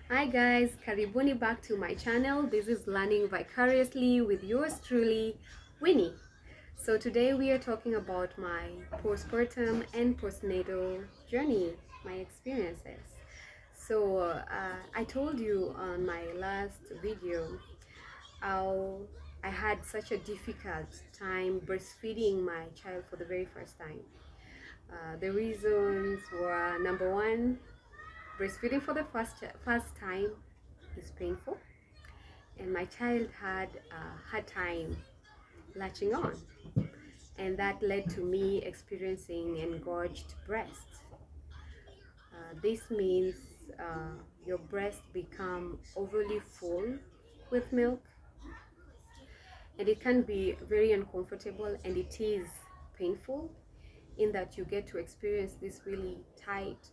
Hi guys, karibuni back to my channel. This is Learning Vicariously with yours truly, Winnie. So today we are talking about my postpartum and postnatal journey, my experiences. I told you on my last video how I had such a difficult time breastfeeding my child for the very first time. The reasons were: number one, breastfeeding for the first time is painful, and my child had a hard time latching on, and that led to me experiencing engorged breasts. This means your breasts become overly full with milk, and it can be very uncomfortable, and it is painful in that you get to experience this really tight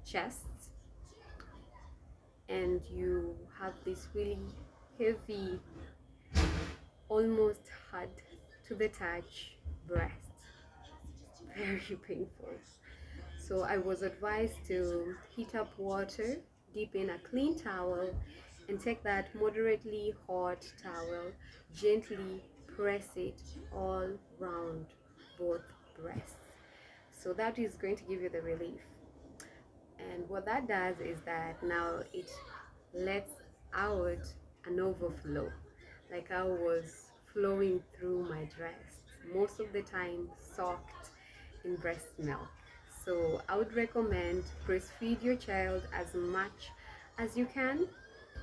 chests, and you have this really heavy, almost hard to the touch breast. Very painful. So I was advised to heat up water, dip in a clean towel, and take that moderately hot towel, gently press it all round both breasts. So that is going to give you the relief. And what that does is that now it lets out an overflow, like I was flowing through my dress, most of the time soaked in breast milk. So I would recommend breastfeed your child as much as you can,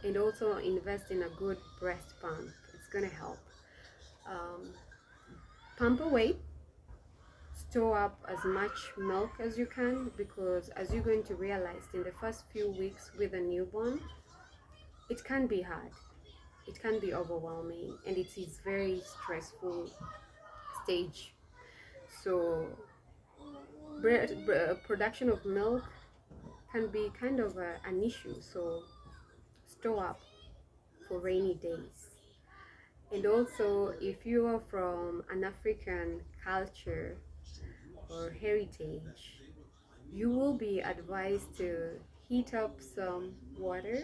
and also invest in a good breast pump. It's gonna help. Um, Pump away, store up as much milk as you can, because as you're going to realize, in the first few weeks with a newborn, it can be hard, it can be overwhelming, and it is very stressful stage. So production of milk can be kind of an issue, so store up for rainy days. And also, if you are from an African culture or heritage, you will be advised to heat up some water,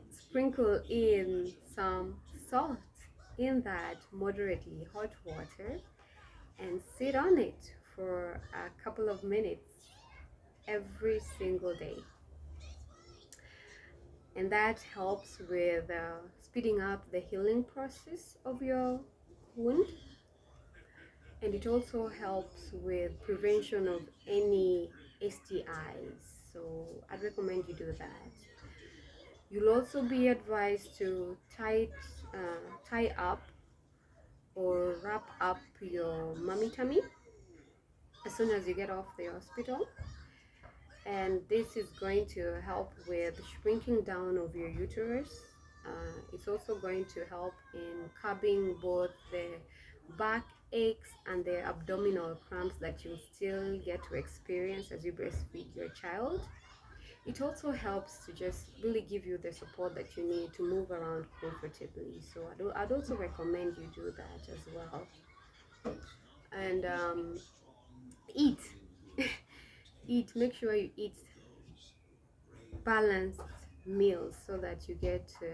sprinkle in some salt in that moderately hot water, and sit on it for a couple of minutes every single day. And that helps with speeding up the healing process of your wound, and it also helps with prevention of any STIs. So I'd recommend you do that. You'll also be advised to tie up or wrap up your mummy tummy as soon as you get off the hospital, and this is going to help with shrinking down of your uterus. It's also going to help in curbing both the back aches and the abdominal cramps that you still get to experience as you breastfeed your child. It also helps to just really give you the support that you need to move around comfortably. So I'd also recommend you do that as well. And eat. Eat. Make sure you eat balanced meals so that you get to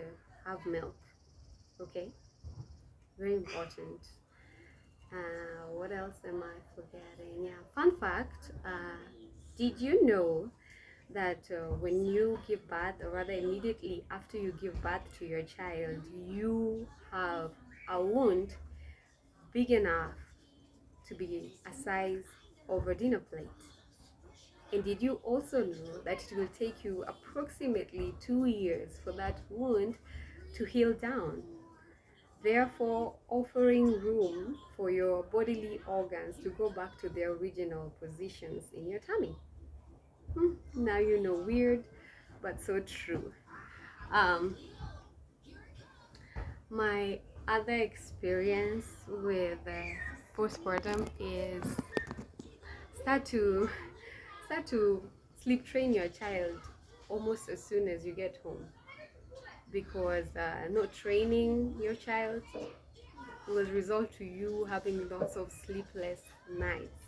have milk. Okay, very important. What else am I forgetting? Yeah, fun fact, did you know that when you give birth, or rather immediately after you give birth to your child, you have a wound big enough to be a size of a dinner plate? And did you also know that it will take you approximately 2 years for that wound to heal down, therefore offering room for your bodily organs to go back to their original positions in your tummy? Now you know, weird, but so true. Um, my other experience with postpartum is start to start to sleep train your child almost as soon as you get home, because not training your child will result to you having lots of sleepless nights,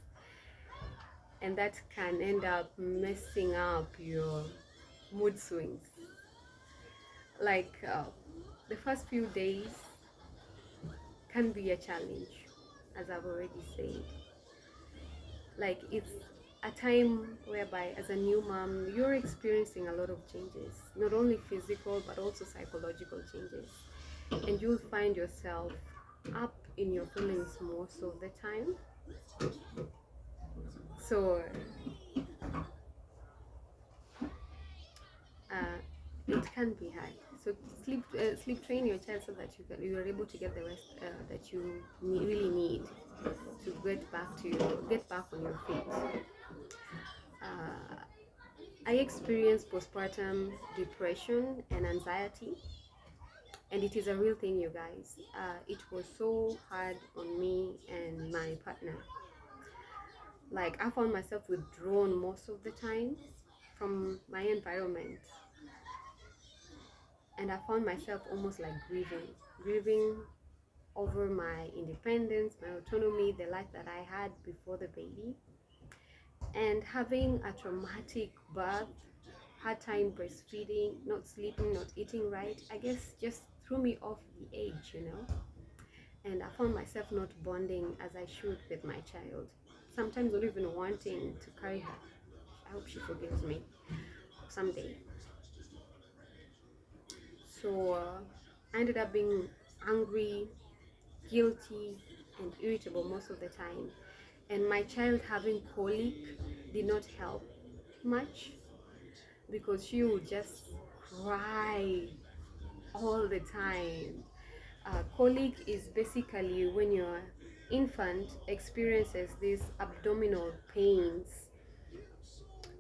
and that can end up messing up your mood swings. Like the first few days can be a challenge, as I've already said. Like it's a time whereby as a new mom you're experiencing a lot of changes, not only physical but also psychological changes, and you'll find yourself up in your feelings most of the time. So uh, it can be hard. So sleep train your child so that you are able to get the rest that you really need to get back on your feet. uh, I experienced postpartum depression and anxiety, and it is a real thing, you guys. It was so hard on me and my partner. Like, I found myself withdrawn most of the time from my environment, and I found myself almost like grieving over my independence, my autonomy, the life that I had before the baby, and having a traumatic birth, hard time breastfeeding, not sleeping, not eating right. I guess just threw me off the edge, and I found myself not bonding as I should with my child. Sometimes not even wanting to carry her. I hope she forgives me someday. So I ended up being angry, guilty, and irritable most of the time. And my child having colic did not help much, because she would just cry all the time. Colic is basically when your infant experiences these abdominal pains,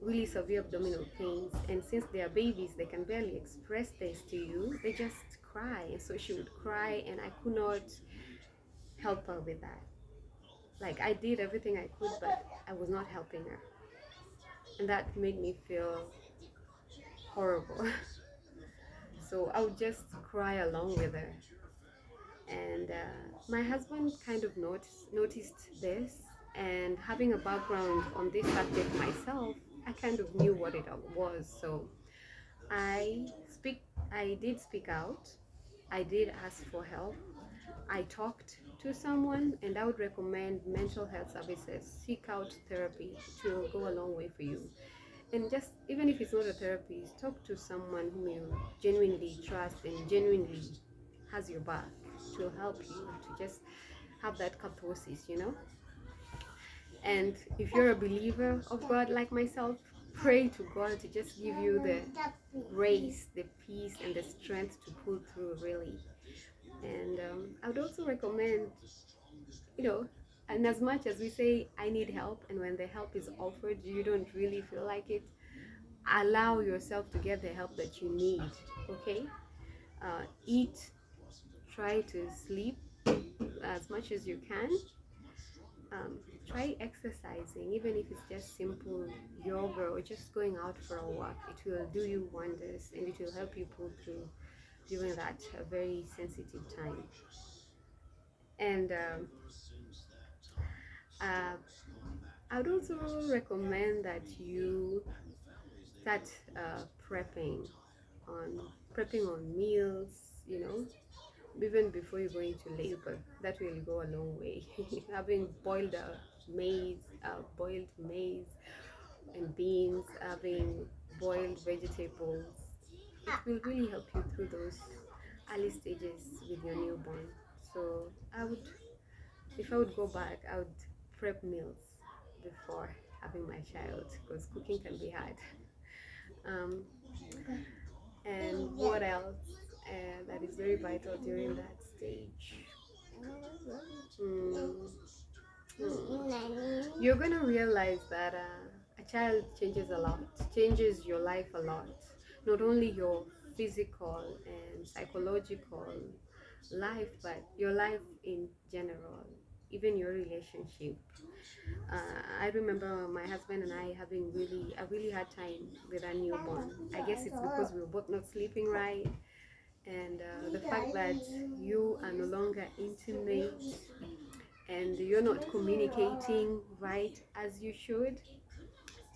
really severe abdominal pains, and since they are babies, they can barely express this to you. They just cry, and so she would cry, and I could not help her with that. Like, I did everything I could, but I was not helping her, and that made me feel horrible. So I would just cry along with her. And my husband kind of noticed this, and having a background on this subject myself, I kind of knew what it was. So I speak I did speak out. I did ask for help. I talked to someone, and I would recommend mental health services. Seek out therapy. It will go a long way for you. And just, even if it's not a therapist, talk to someone whom you genuinely trust and genuinely has your back. It will help you to just have that catharsis. And if you're a believer of God like myself, pray to God to just give you the grace, the peace, and the strength to pull through, really. And I would also recommend, and as much as we say I need help, and when the help is offered you don't really feel like it, allow yourself to get the help that you need. Okay. Eat, try to sleep as much as you can. Try exercising, even if it's just simple yoga or just going out for a walk. It will do you wonders, and it will help you pull through during that very sensitive time. And uh, I would also recommend that you start prepping on meals, even before you go into labor. That will go a long way. Having boiled maize and beans, having boiled vegetables, it will really help you through those early stages with your newborn. So if I would go back, I would prep meals before having my child, because cooking can be hard. Um, and what else that is very vital during that stage? Mm, You're gonna realize that a child changes a lot, changes your life a lot. Not only your physical and psychological life, but your life in general, even your relationship. I remember my husband and I having a really hard time with our newborn. I guess it's because we were both not sleeping right, and the fact that you are no longer intimate and you're not communicating right as you should,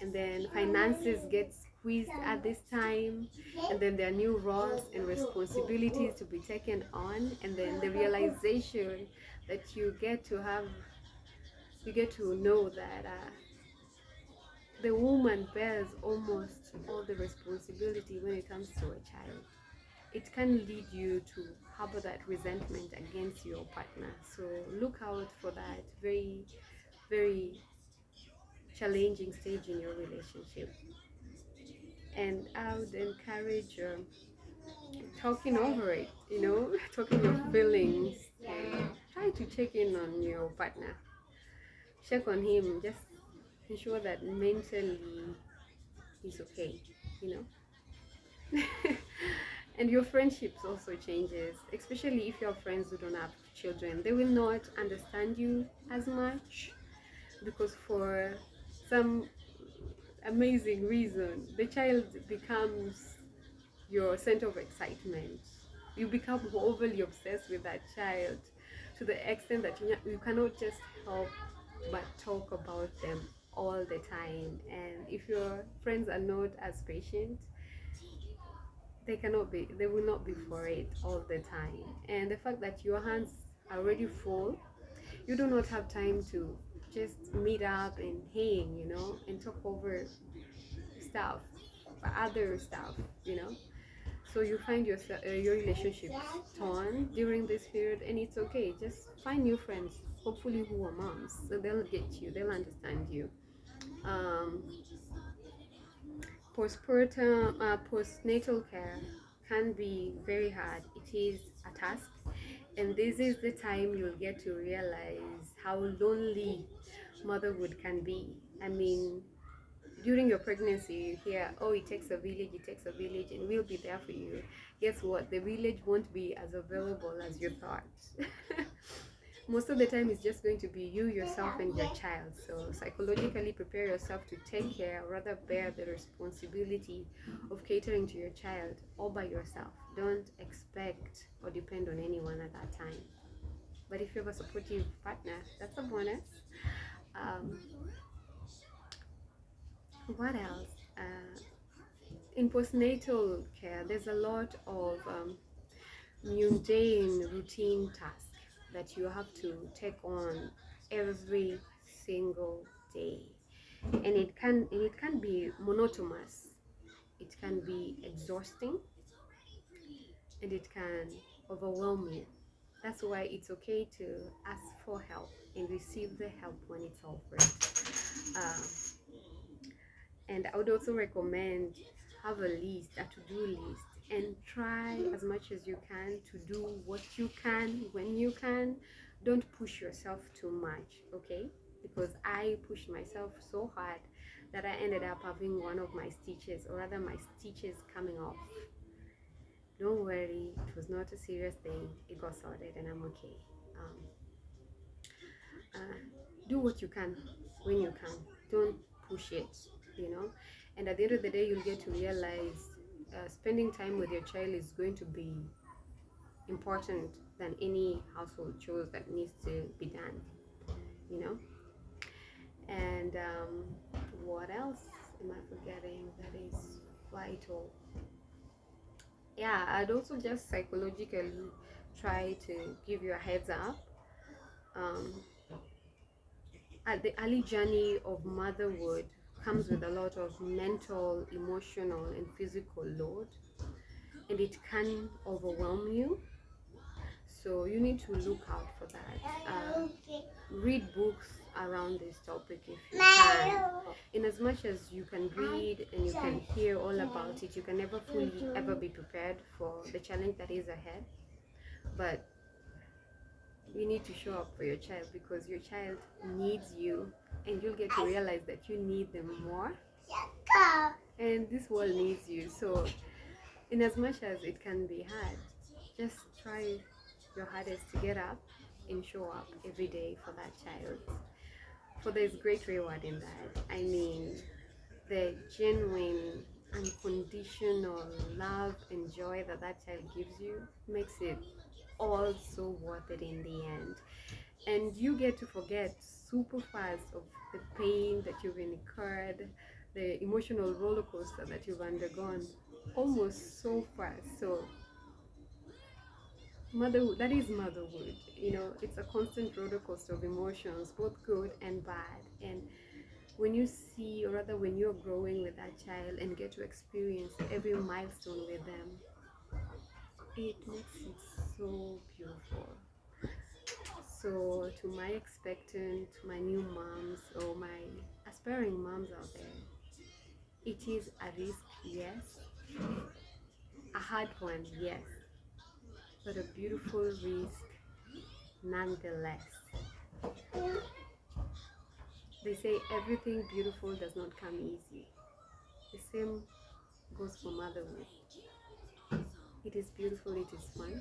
and then finances get squeezed at this time, and then there are new roles and responsibilities to be taken on, and then the realization that you get to know that the woman bears almost all the responsibility when it comes to a child. It can lead you to harbor that resentment against your partner. So look out for that very, very challenging stage in your relationship. And I would encourage talking over it, talking your feelings, and try to check in on your partner. Check on him, just ensure that mentally he's okay, you know. And your friendships also changes, especially if your friends who don't have children. They will not understand you as much because for some amazing reason the child becomes your center of excitement. You become overly obsessed with that child to the extent that you cannot just help but talk about them all the time. And if your friends are not as patient, they will not be for it all the time. And the fact that your hands are already full, you do not have time to just meet up and hang, and talk over stuff, other stuff, so you find your relationship torn during this period, and it's okay. Just find new friends, hopefully who are moms, so they'll get you, they'll understand you. Postnatal care can be very hard. It is a task, and this is the time you'll get to realize how lonely motherhood can be. I mean, during your pregnancy you hear, oh, it takes a village, and we'll be there for you. Guess what? The village won't be as available as you thought. Most of the time it's just going to be you, yourself, and your child. So psychologically prepare yourself to take care, or rather bear the responsibility of catering to your child all by yourself. Don't expect or depend on anyone at that time. But if you have a supportive partner, that's a bonus. What else? In postnatal care, there's a lot of mundane routine tasks that you have to take on every single day, and it can be monotonous, it can be exhausting, and it can overwhelm you. That's why it's okay to ask for help and receive the help when it's offered. And I would also recommend have a to-do list, and try as much as you can to do what you can when you can. Don't push yourself too much, okay? Because I pushed myself so hard that I ended up having one of my stitches, or rather my stitches, coming off. Don't worry, it was not a serious thing. It got sorted and I'm okay. Do what you can when you can. Don't push it, and at the end of the day you'll get to realize spending time with your child is going to be important than any household chores that needs to be done, and what else am I forgetting that is vital? Yeah, I'd also just psychologically try to give you a heads up. At the early journey of motherhood comes with a lot of mental, emotional, and physical load, and it can overwhelm you. So you need to look out for that. Read books around this topic if you can. In as much as you can read and you can hear all about it, you can never fully ever be prepared for the challenge that is ahead. But you need to show up for your child, because your child needs you, and you'll get to realize that you need them more, and this world needs you. So in as much as it can be hard, just try your hardest to get up and show up every day for that child, for there's great reward in that. I mean, the genuine unconditional love and joy that child gives you makes it all so worth it in the end. And you get to forget super fast of the pain that you've incurred, the emotional roller coaster that you've undergone almost so fast. So motherhood, that is motherhood. You know, it's a constant roller coaster of emotions, both good and bad. And when you see, or rather when you're growing with that child and get to experience every milestone with them, it makes it so beautiful. So to my expectant, my new moms, or my aspiring moms out there, it is a risk, yes, a hard one, yes, but a beautiful risk nonetheless. They say everything beautiful does not come easy. The same goes for motherhood. It is beautiful, it is fun,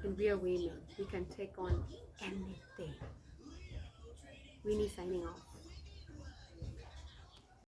and we are women. We can take on anything. Winnie signing off.